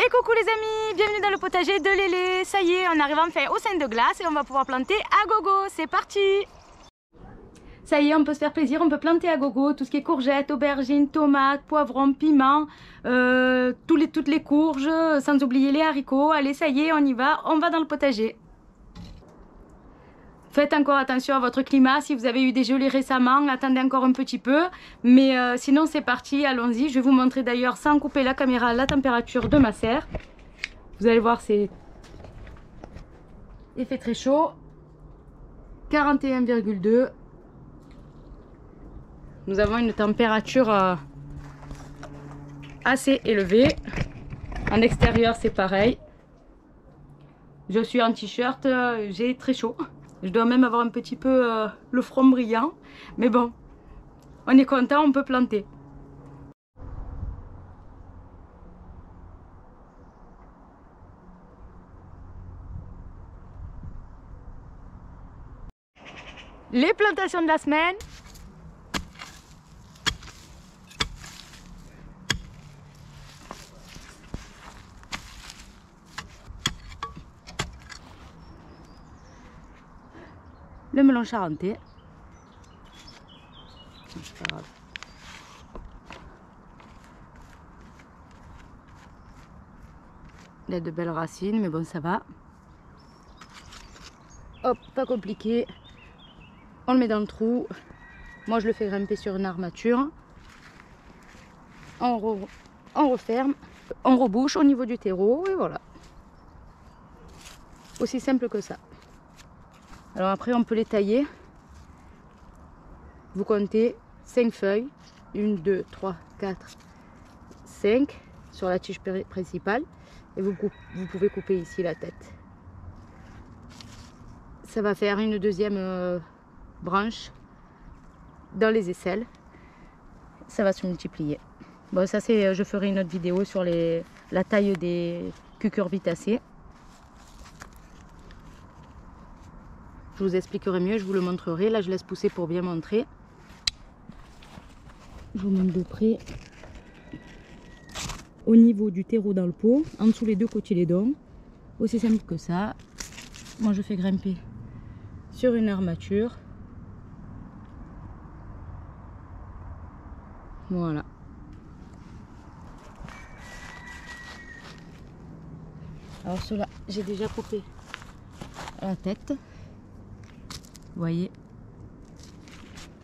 Et coucou les amis, bienvenue dans le potager de Lélé. Ça y est, on arrive enfin au sein de glace et on va pouvoir planter à gogo. C'est parti! Ça y est, on peut se faire plaisir, on peut planter à gogo tout ce qui est courgettes, aubergines, tomates, poivrons, piments, toutes les courges, sans oublier les haricots. Allez, ça y est, on y va, on va dans le potager. Faites encore attention à votre climat, si vous avez eu des gelées récemment, attendez encore un petit peu. Mais sinon c'est parti, allons-y. Je vais vous montrer d'ailleurs sans couper la caméra la température de ma serre. Vous allez voir, il fait très chaud. 41,2. Nous avons une température assez élevée. En extérieur c'est pareil. Je suis en t-shirt, j'ai très chaud. Je dois même avoir un petit peu le front brillant. Mais bon, on est content, on peut planter. Les plantations de la semaine. Le melon charentais. C'est pas grave. Il a de belles racines, mais bon, ça va. Hop, pas compliqué. On le met dans le trou. Moi, je le fais grimper sur une armature. On referme. On rebouche au niveau du terreau. Et voilà. Aussi simple que ça. Alors après, on peut les tailler. Vous comptez 5 feuilles. 1, 2, 3, 4, 5 sur la tige principale. Et vous pouvez couper ici la tête. Ça va faire une deuxième branche dans les aisselles. Ça va se multiplier. Bon, ça c'est, je ferai une autre vidéo sur la taille des cucurbitacées. Je vous expliquerai mieux, je vous le montrerai. Là, je laisse pousser pour bien montrer. Je vous montre de près. Au niveau du terreau dans le pot, en dessous les deux cotylédons. Aussi simple que ça. Moi, je fais grimper sur une armature. Voilà. Alors cela, j'ai déjà coupé la tête. Vous voyez,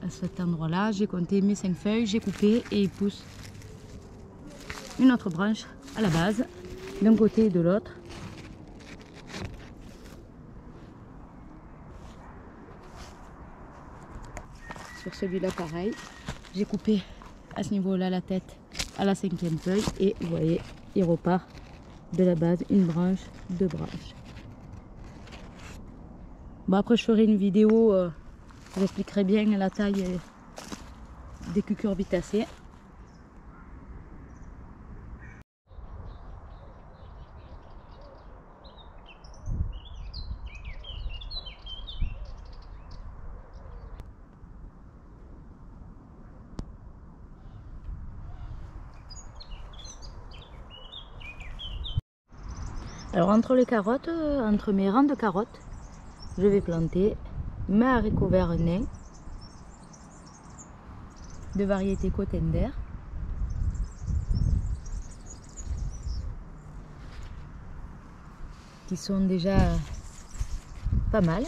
à cet endroit-là, j'ai compté mes 5 feuilles, j'ai coupé et il pousse une autre branche à la base, d'un côté et de l'autre. Sur celui-là, pareil, j'ai coupé à ce niveau-là la tête à la 5e feuille et vous voyez, il repart de la base, une branche, 2 branches. Bon, après je ferai une vidéo, j'expliquerai bien la taille des cucurbitacées. Alors entre les carottes, entre mes rangs de carottes, je vais planter mes haricots verts nains de variété Cotender. Qui sont déjà pas mal.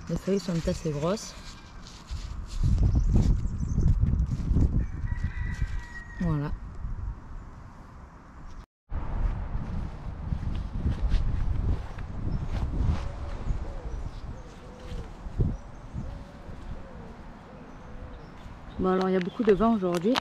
Les feuilles sont assez grosses. Voilà. Bon, alors il y a beaucoup de vent aujourd'hui.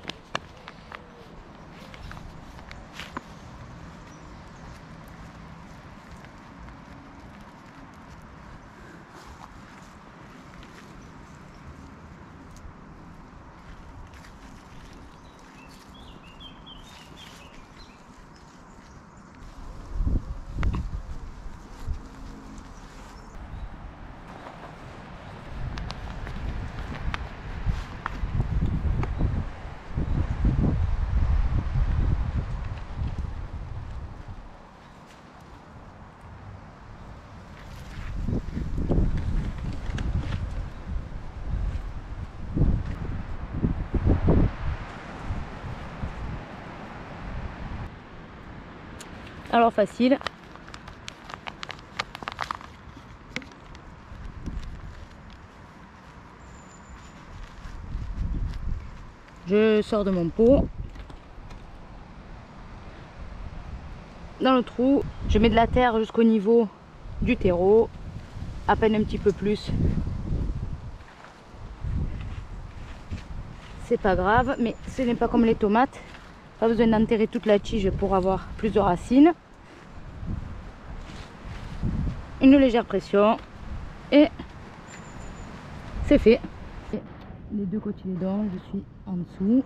Alors facile. Je sors de mon pot. Dans le trou, je mets de la terre jusqu'au niveau du terreau, à peine un petit peu plus. C'est pas grave, mais ce n'est pas comme les tomates. Pas besoin d'enterrer toute la tige pour avoir plus de racines. Une légère pression et c'est fait. Les deux cotylédons, je suis en dessous.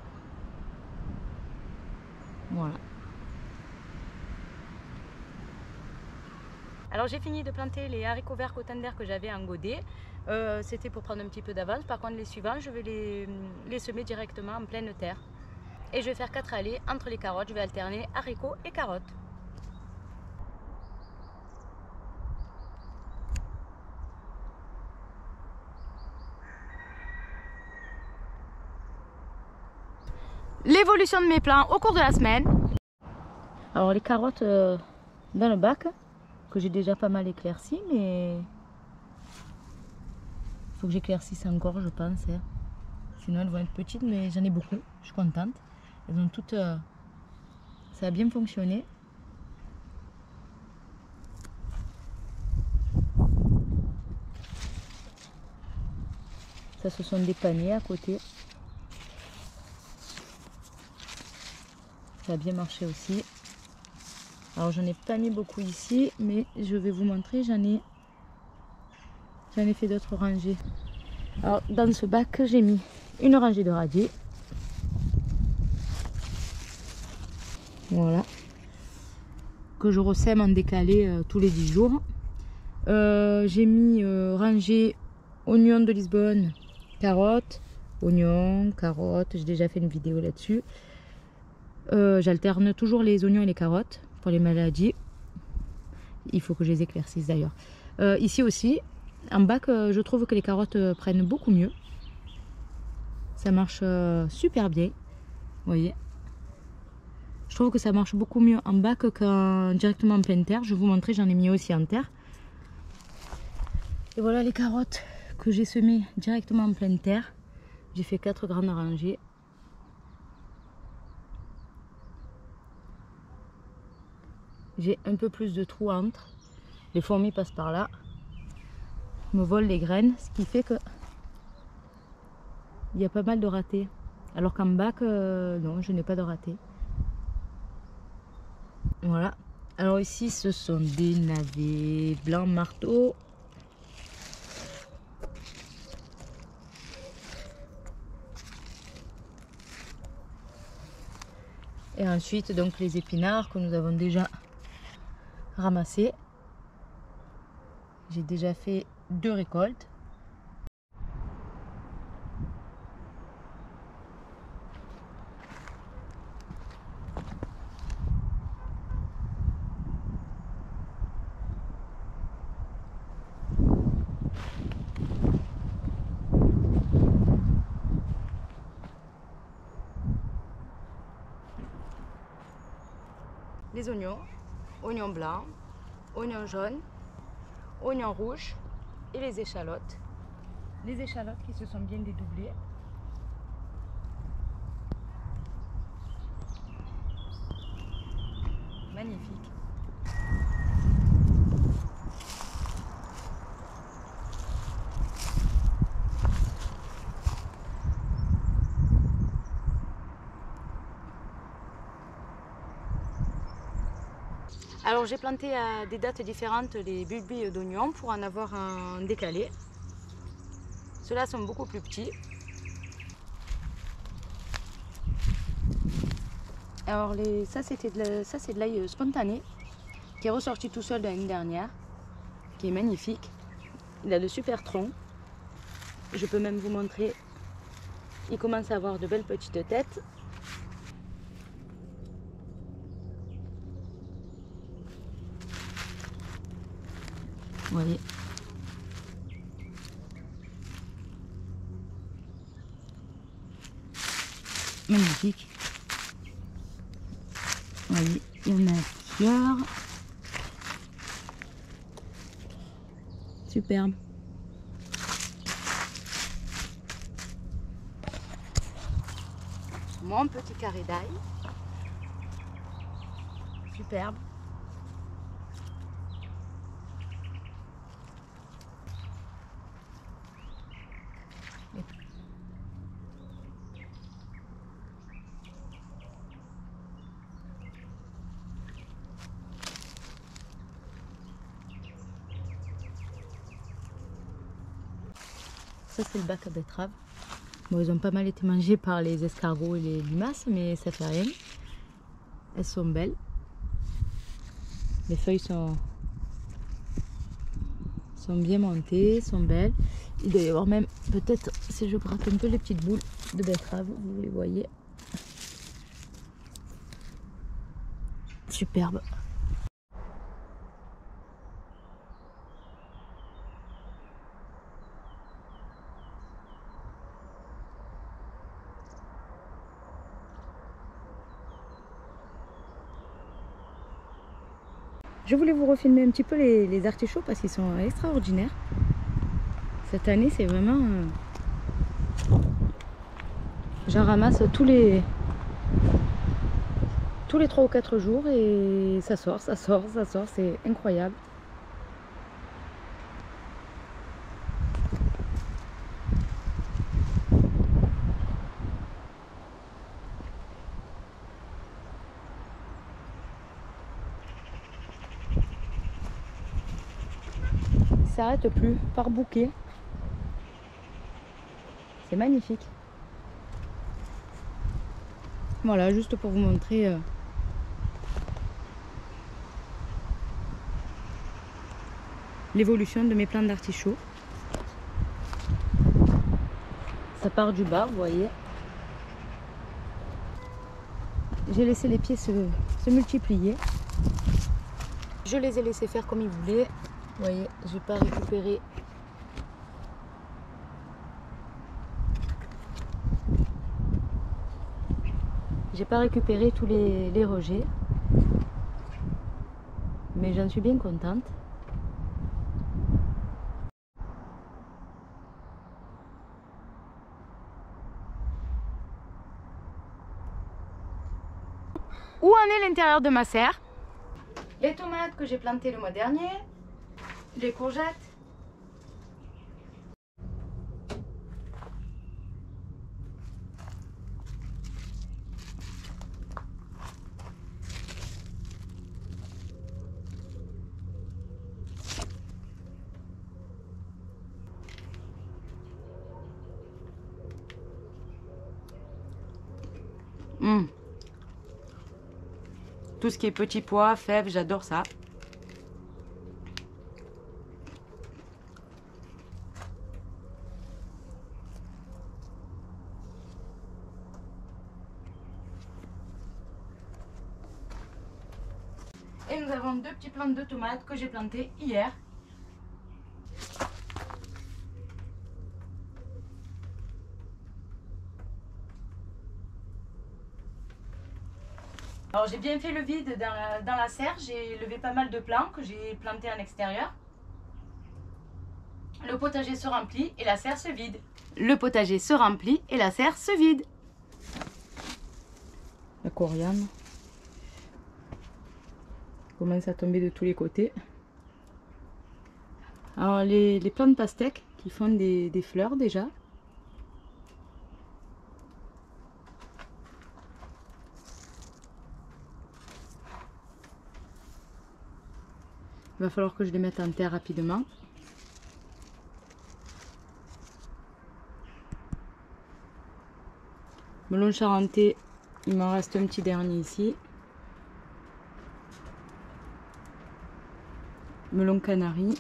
Voilà. Alors j'ai fini de planter les haricots verts cotender que j'avais en godet. C'était pour prendre un petit peu d'avance. Par contre les suivants, je vais les semer directement en pleine terre. Et je vais faire 4 allées entre les carottes. Je vais alterner haricots et carottes. L'évolution de mes plants au cours de la semaine. Alors les carottes dans le bac, que j'ai déjà pas mal éclairci, mais il faut que j'éclaircisse encore, je pense. Sinon elles vont être petites, mais j'en ai beaucoup, je suis contente. Elles ont toutes, ça a bien fonctionné. Ça, ce sont des paniers à côté. Ça a bien marché aussi. Alors j'en ai pas mis beaucoup ici, mais je vais vous montrer, j'en ai fait d'autres rangées. Alors dans ce bac, j'ai mis une rangée de radis. Voilà. Que je ressème en décalé tous les 10 jours. J'ai mis rangée oignons de Lisbonne, carottes, oignons, carottes. J'ai déjà fait une vidéo là-dessus. J'alterne toujours les oignons et les carottes pour les maladies. Il faut que je les éclaircisse d'ailleurs. Ici aussi, en bac, je trouve que les carottes prennent beaucoup mieux. Ça marche super bien. Vous voyez. Je trouve que ça marche beaucoup mieux en bac que directement en pleine terre. Je vais vous montrer, j'en ai mis aussi en terre. Et voilà les carottes que j'ai semées directement en pleine terre. J'ai fait 4 grandes rangées. J'ai un peu plus de trous entre. Les fourmis passent par là, me volent les graines, ce qui fait que il y a pas mal de ratés. Alors qu'en bac, non, je n'ai pas de ratés. Voilà. Alors ici, ce sont des navets blancs marteau. Et ensuite, donc les épinards que nous avons déjà ramassés. J'ai déjà fait 2 récoltes. Les oignons, oignons blancs, oignons jaunes, oignons rouges et les échalotes. Les échalotes qui se sont bien dédoublées. Magnifique. Alors j'ai planté à des dates différentes les bulbes d'oignons pour en avoir un décalé. Ceux-là sont beaucoup plus petits. Alors ça c'est de l'ail spontané qui est ressorti tout seul de l'année dernière, qui est magnifique. Il a de super troncs. Je peux même vous montrer, il commence à avoir de belles petites têtes. Vous voyez. Magnifique. Vous voyez, il y en a fleurs. Superbe. Mon petit carré d'ail. Superbe. Ça c'est le bac à betterave. Bon, ils ont pas mal été mangés par les escargots et les limaces, mais ça fait rien. Elles sont belles. Les feuilles sont bien montées, sont belles. Il doit y avoir même, peut-être, si je gratte un peu les petites boules de betterave, vous les voyez. Superbe. Je voulais vous refilmer un petit peu les artichauts parce qu'ils sont extraordinaires. Cette année, c'est vraiment... J'en ramasse tous les 3 ou 4 jours et ça sort, c'est incroyable. Ça s'arrête plus, par bouquet. C'est magnifique. Voilà, juste pour vous montrer l'évolution de mes plants d'artichauts. Ça part du bas, vous voyez. J'ai laissé les pieds se multiplier. Je les ai laissés faire comme ils voulaient. Vous voyez, j'ai pas récupéré. J'ai pas récupéré tous les rejets. Mais j'en suis bien contente. Où en est l'intérieur de ma serre? Les tomates que j'ai plantées le mois dernier, les courgettes. Tout ce qui est petits pois, fèves, j'adore ça. Et nous avons 2 petits plants de tomates que j'ai plantés hier. Alors j'ai bien fait le vide dans la serre, j'ai levé pas mal de plants que j'ai plantés en extérieur. Le potager se remplit et la serre se vide. Le potager se remplit et la serre se vide. La coriandre commence à tomber de tous les côtés. Alors les plantes pastèques qui font des fleurs déjà. Il va falloir que je les mette en terre rapidement. Melon charentais, il m'en reste un petit dernier ici. Melon canari.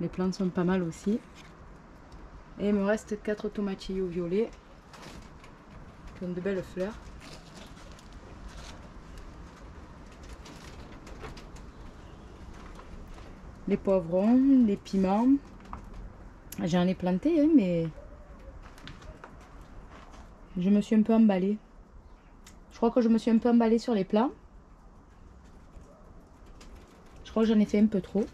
Les plantes sont pas mal aussi. Et il me reste 4 tomatillos violets qui ont de belles fleurs. Les poivrons, les piments. J'en ai planté, hein, mais je me suis un peu emballée. Je crois que je me suis un peu emballée sur les plants. Je crois que j'en ai fait un peu trop.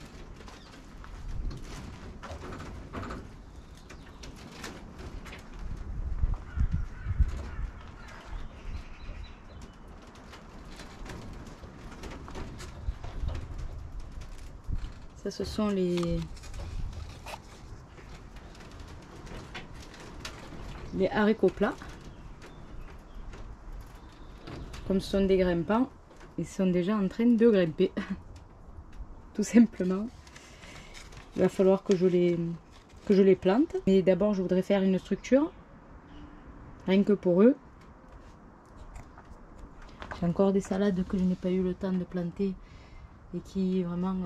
Ça, ce sont les haricots plats. Comme ce sont des grimpants, ils sont déjà en train de grimper. Tout simplement. Il va falloir que je les plante. Mais d'abord, je voudrais faire une structure. Rien que pour eux. J'ai encore des salades que je n'ai pas eu le temps de planter. Et qui vraiment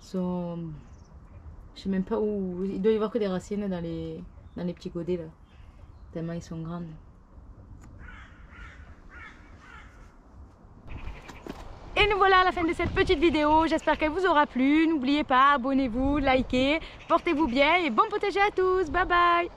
sont... Je sais même pas où... Il doit y avoir que des racines dans les petits godets là. Tellement ils sont grands. Et nous voilà à la fin de cette petite vidéo, j'espère qu'elle vous aura plu. N'oubliez pas, abonnez-vous, likez, portez-vous bien et bon potager à tous, bye bye.